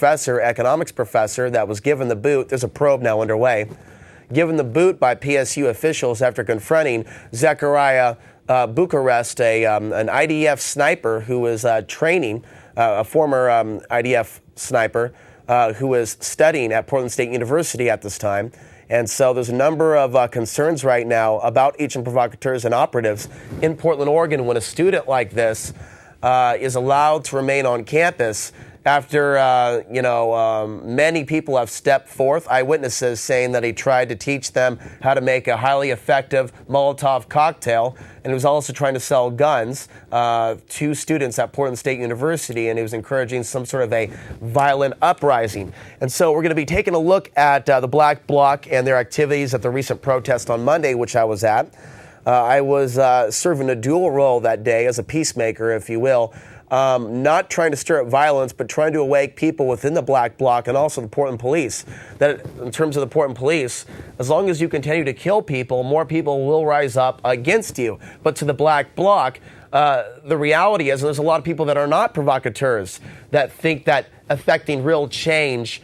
professor, economics professor, that was given the boot. There's a probe now underway. Given the boot by PSU officials after confronting Zechariah Bucharest, an IDF sniper who was training, a former IDF sniper who was studying at Portland State University at this time. And so there's a number of concerns right now about agent provocateurs and operatives in Portland, Oregon, when a student like this is allowed to remain on campus after, many people have stepped forth, eyewitnesses saying that he tried to teach them how to make a highly effective Molotov cocktail, and he was also trying to sell guns to students at Portland State University, and he was encouraging some sort of a violent uprising. And so we're going to be taking a look at the Black Bloc and their activities at the recent protest on Monday, which I was at. I was serving a dual role that day as a peacemaker, if you will. Not trying to stir up violence, but trying to awake people within the Black Bloc and also the Portland Police. That in terms of the Portland Police, as long as you continue to kill people, more people will rise up against you. But to the Black Bloc, the reality is there's a lot of people that are not provocateurs that think that affecting real change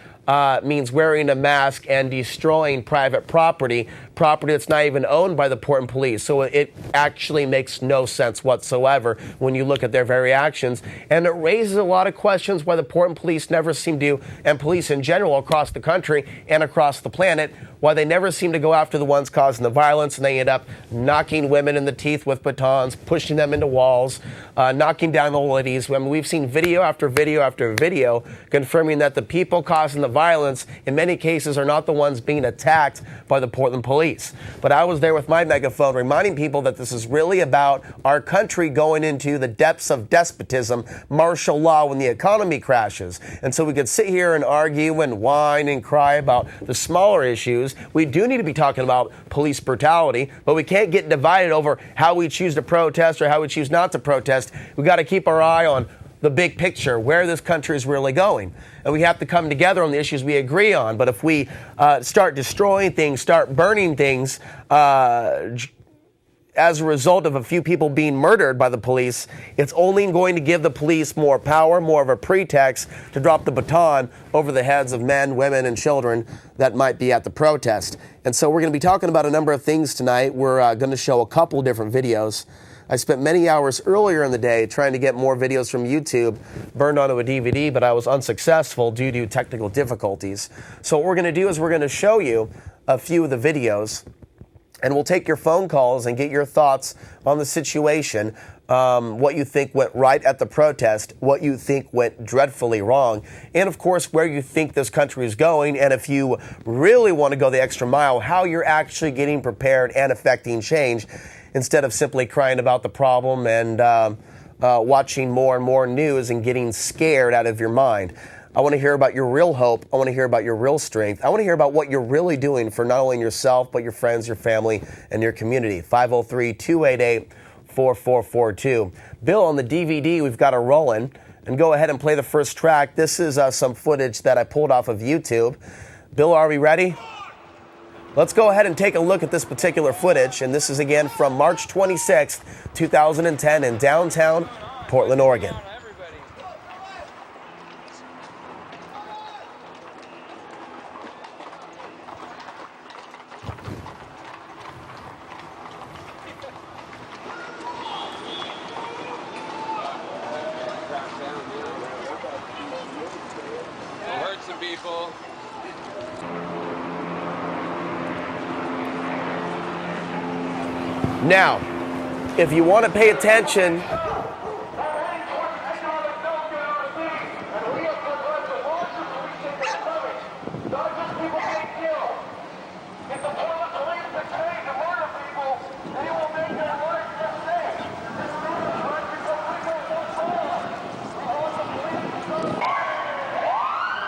means wearing a mask and destroying private property that's not even owned by the Portland Police. So it actually makes no sense whatsoever when you look at their very actions. And it raises a lot of questions why the Portland Police never seem to, and police in general across the country and across the planet, why they never seem to go after the ones causing the violence, and they end up knocking women in the teeth with batons, pushing them into walls, knocking down the ladies. I mean, we've seen video after video after video confirming that the people causing the violence in many cases are not the ones being attacked by the Portland Police. But I was there with my megaphone reminding people that this is really about our country going into the depths of despotism, martial law when the economy crashes. And so we could sit here and argue and whine and cry about the smaller issues. We do need to be talking about police brutality, but we can't get divided over how we choose to protest or how we choose not to protest. We've got to keep our eye on the big picture, where this country is really going. And we have to come together on the issues we agree on. But if we start destroying things, start burning things, as a result of a few people being murdered by the police, it's only going to give the police more power, more of a pretext to drop the baton over the heads of men, women, and children that might be at the protest. And so we're going to be talking about a number of things tonight. We're going to show a couple different videos. I spent many hours earlier in the day trying to get more videos from YouTube burned onto a DVD, but I was unsuccessful due to technical difficulties. So what we're going to do is we're going to show you a few of the videos, and we'll take your phone calls and get your thoughts on the situation, what you think went right at the protest, what you think went dreadfully wrong, and of course where you think this country is going, and if you really want to go the extra mile, how you're actually getting prepared and affecting change, instead of simply crying about the problem and watching more and more news and getting scared out of your mind. I want to hear about your real hope. I want to hear about your real strength. I want to hear about what you're really doing for not only yourself, but your friends, your family, and your community. 503-288-4442. Bill, on the DVD, we've got a rolling. And go ahead and play the first track. This is some footage that I pulled off of YouTube. Bill, are we ready? Let's go ahead and take a look at this particular footage. And this is again from March 26th, 2010 in downtown Portland, Oregon. Hurt some people. Now, if you want to pay attention,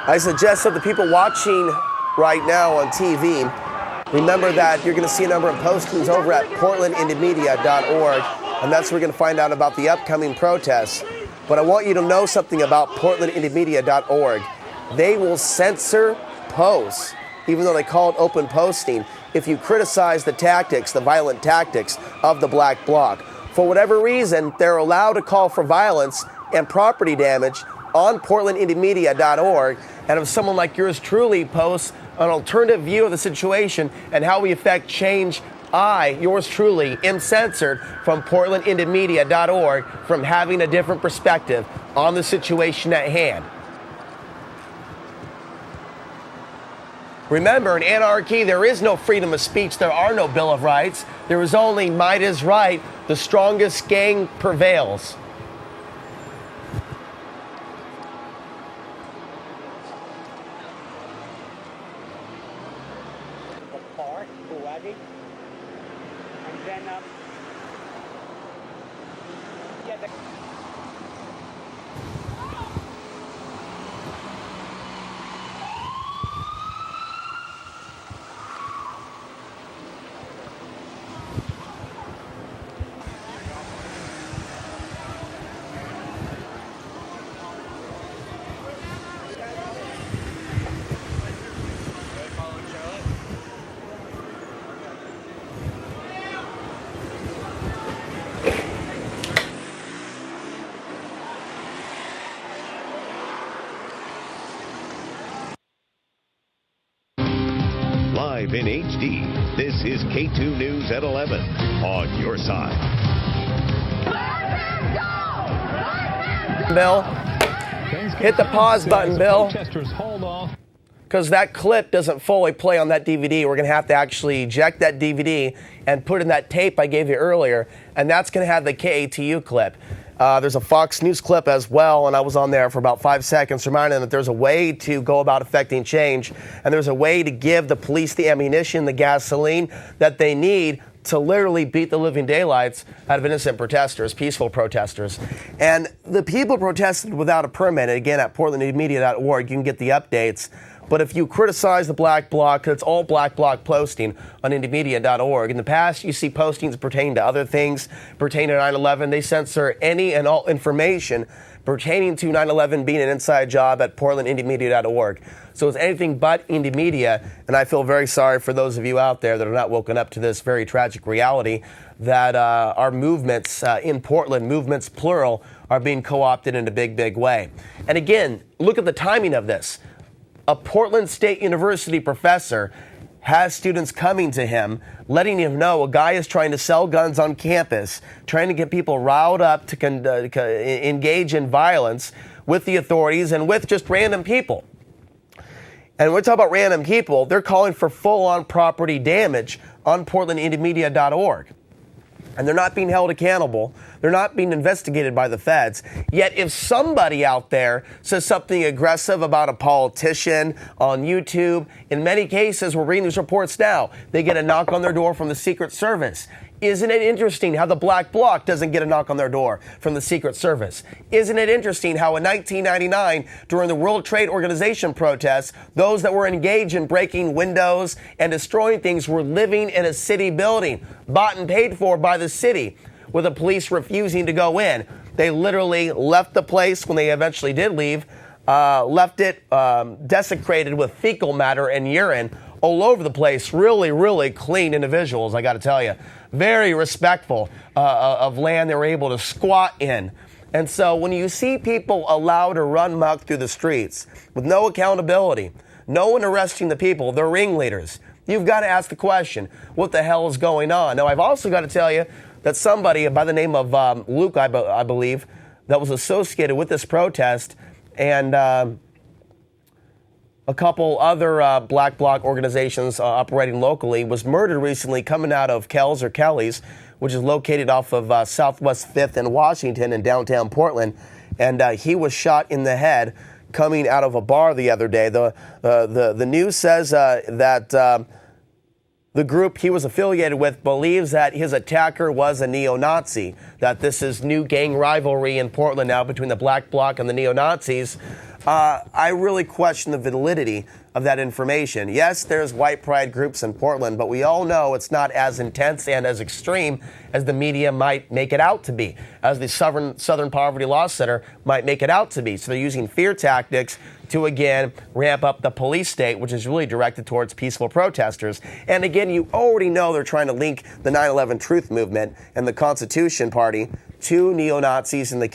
I suggest that the people watching right now on TV remember that you're going to see a number of postings over at portlandindiemedia.org, and that's where we're going to find out about the upcoming protests. But I want you to know something about portlandindiemedia.org. They will censor posts, even though they call it open posting, if you criticize the tactics, the violent tactics of the Black Bloc. For whatever reason, they're allowed to call for violence and property damage, on portlandindymedia.org. And if someone like yours truly posts an alternative view of the situation and how we affect change, I, yours truly, am censored from portlandindymedia.org from having a different perspective on the situation at hand. Remember, in anarchy, there is no freedom of speech. There are no Bill of Rights. There is only might is right. The strongest gang prevails. And then, Live in HD, this is K2 News at 11 on your side. Bill, hit the pause button, Bill, because that clip doesn't fully play on that DVD. We're going to have to actually eject that DVD and put in that tape I gave you earlier, and that's going to have the KATU clip. There's a Fox News clip as well, and I was on there for about 5 seconds reminding them that there's a way to go about affecting change, and there's a way to give the police the ammunition, the gasoline that they need to literally beat the living daylights out of innocent protesters, peaceful protesters. And the people protested without a permit. And again, at portlandindymedia.org, you can get the updates. But if you criticize the Black Bloc, it's all Black Bloc posting on indymedia.org. In the past, you see postings pertaining to other things, pertaining to 9/11. They censor any and all information pertaining to 9/11 being an inside job at portlandindymedia.org. So it's anything but Indy Media, and I feel very sorry for those of you out there that are not woken up to this very tragic reality that our movements in Portland, movements plural, are being co-opted in a big, big way. And again, look at the timing of this. A Portland State University professor has students coming to him, letting him know a guy is trying to sell guns on campus, trying to get people riled up to engage in violence with the authorities and with just random people. And when we talk about random people, they're calling for full-on property damage on portlandindymedia.org. And they're not being held accountable. They're not being investigated by the feds. Yet if somebody out there says something aggressive about a politician on YouTube, in many cases, we're reading these reports now, they get a knock on their door from the Secret Service. Isn't it interesting how the Black Bloc doesn't get a knock on their door from the Secret Service? Isn't it interesting how in 1999, during the World Trade Organization protests, those that were engaged in breaking windows and destroying things were living in a city building, bought and paid for by the city, with the police refusing to go in? They literally left the place when they eventually did leave, left it desecrated with fecal matter and urine all over the place. Really, really clean individuals, I got to tell you. Very respectful of land they were able to squat in. And so when you see people allowed to run muck through the streets with no accountability, no one arresting the people, the ringleaders, you've got to ask the question, what the hell is going on? Now, I've also got to tell you that somebody by the name of Luke, I believe, that was associated with this protest, and a couple other Black Bloc organizations operating locally, was murdered recently coming out of Kells or Kelly's, which is located off of Southwest 5th in Washington in downtown Portland. And he was shot in the head coming out of a bar the other day. The news says that the group he was affiliated with believes that his attacker was a neo-Nazi, that this is new gang rivalry in Portland now between the Black Bloc and the neo-Nazis. I really question the validity of that information. Yes, there's white pride groups in Portland, but we all know it's not as intense and as extreme as the media might make it out to be, as the Southern Poverty Law Center might make it out to be. So they're using fear tactics to, again, ramp up the police state, which is really directed towards peaceful protesters. And again, you already know they're trying to link the 9/11 Truth Movement and the Constitution Party to neo-Nazis and the